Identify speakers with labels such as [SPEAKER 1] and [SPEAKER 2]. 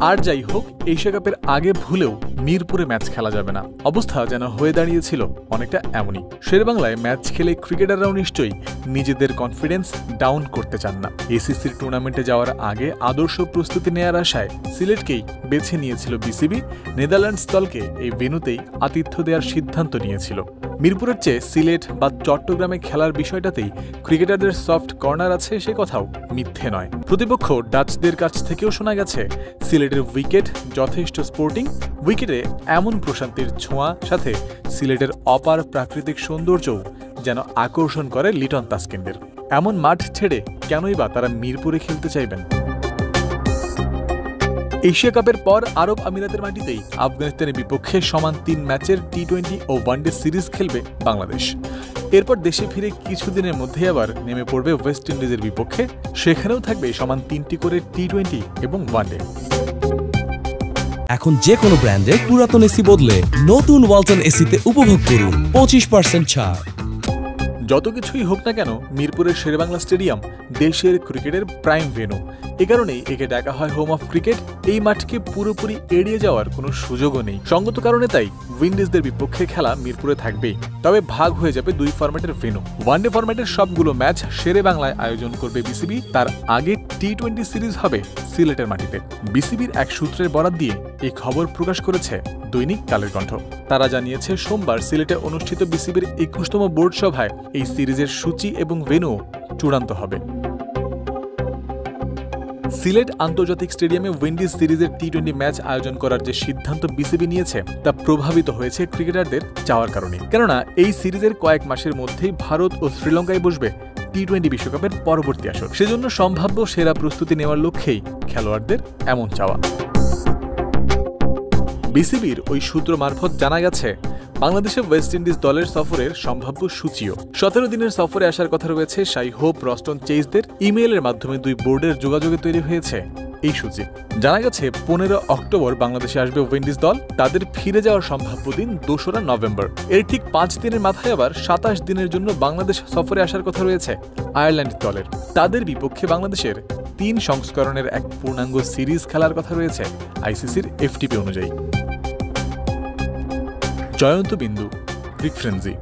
[SPEAKER 1] আর যাই হোক, এশিয়া কাপের আগে ভুলেও মিরপুরে ম্যাচ খেলা যাবে না, অবস্থা যেন হয়ে দাঁড়িয়েছিল অনেকটা এমনই। শেরেবাংলায় ম্যাচ খেলে ক্রিকেটাররাও নিশ্চয়ই নিজেদের কনফিডেন্স ডাউন করতে চান না। এসিসির টুর্নামেন্টে যাওয়ার আগে আদর্শ প্রস্তুতি নেওয়ার আশায় সিলেটকেই বেছে নিয়েছিল বিসিবি। নেদারল্যান্ডস দলকে এই ভেন্যুতেই আতিথ্য দেওয়ার সিদ্ধান্ত নিয়েছিল। মিরপুরের চেয়ে সিলেট বা চট্টগ্রামে খেলার বিষয়টাতেই ক্রিকেটারদের সফট কর্নার আছে, সে কথাও মিথ্যে নয়। প্রতিপক্ষ ডাচদের কাছ থেকেও শোনা গেছে সিলেটের উইকেট যথেষ্ট স্পোর্টিং। উইকেটে এমন প্রশান্তির ছোঁয়া, সাথে সিলেটের অপার প্রাকৃতিক সৌন্দর্যও যেন আকর্ষণ করে লিটন তাসকিনদের। এমন মাঠ ছেড়ে কেনই বা তারা মিরপুরে খেলতে চাইবেন? এশিয়া কাপের পর আরব আমিরাতের মাটিতেই আফগানিস্তানের বিপক্ষে সমান 3 ম্যাচের টি-20 ও ওয়ানডে সিরিজ খেলবে বাংলাদেশ। এরপর দেশে ফিরে কিছুদিনের মধ্যে আবার নেমে পড়বে ওয়েস্ট ইন্ডিজের বিপক্ষে। সেখানেও থাকবে সমান 3টি করে টি-20 এবং ওয়ানডে।
[SPEAKER 2] এখন যে কোনো ব্র্যান্ডের পুরাতন এসি বদলে নতুন ওয়ালটন এসিতে উপভোগ করুন 25% ছাড়।
[SPEAKER 1] যত কিছুই হোক না কেন, মিরপুরের শেরেবাংলা স্টেডিয়াম দেশের ক্রিকেটের প্রাইম ভেন্যু। এ কারণেই একে ডাকা হয় হোম অফ ক্রিকেট। এই মাঠকে পুরোপুরি এড়িয়ে যাওয়ার কোনো সুযোগও নেই। সঙ্গত কারণে তাই উইন্ডিজদের বিপক্ষে খেলা মিরপুরে থাকবেই। তবে ভাগ হয়ে যাবে 2 ফরম্যাটের ভেন্যু। ওয়ানডে ফরম্যাটের সবগুলো ম্যাচ শেরেবাংলায় আয়োজন করবে বিসিবি। তার আগে টি-20 সিরিজ হবে সিলেটের মাটিতে। বিসিবির এক সূত্রের বরাত দিয়ে এই খবর প্রকাশ করেছে দৈনিক কালের কণ্ঠ। তারা জানিয়েছে, সোমবার সিলেটে অনুষ্ঠিত বিসিবির 21তম বোর্ড সভায় এই সিরিজের সূচি এবং ভেন্যু চূড়ান্ত হবে। সিলেট আন্তর্জাতিক স্টেডিয়ামে উইন্ডিজ সিরিজের টি-20 ম্যাচ আয়োজন করার যে সিদ্ধান্ত বিসিবি নিয়েছে তা প্রভাবিত হয়েছে ক্রিকেটারদের চাওয়ার কারণে। কেননা এই সিরিজের কয়েক মাসের মধ্যেই ভারত ও শ্রীলঙ্কায় বসবে টি-20 বিশ্বকাপের পরবর্তী আসর। সেজন্য সম্ভাব্য সেরা প্রস্তুতি নেওয়ার লক্ষ্যেই খেলোয়াড়দের এমন চাওয়া। বিসিবির ওই সূত্র মারফত জানা গেছে, বাংলাদেশে ওয়েস্ট ইন্ডিজ দলের সফরের সম্ভাব্য সূচিও 17 দিনের সফরে আসার কথা রয়েছে। শাই হোপ, রস্টন চেইসদের ইমেইলের মাধ্যমে 2 বোর্ডের যোগাযোগে তৈরি হয়েছে এই সূচি। জানা গেছে 15 অক্টোবর বাংলাদেশে আসবে উইন্ডিজ দল। তাদের ফিরে যাওয়ার সম্ভাব্য দিন 2রা নভেম্বর। এর ঠিক 5 দিনের মাথায় আবার 27 দিনের জন্য বাংলাদেশ সফরে আসার কথা রয়েছে আয়ারল্যান্ড দলের। তাদের বিপক্ষে বাংলাদেশের 3 সংস্করণের এক পূর্ণাঙ্গ সিরিজ খেলার কথা রয়েছে আইসিসির এফটিপি অনুযায়ী। জয়ন্ত বিন্দু, ক্রিক ফ্রেন্সি।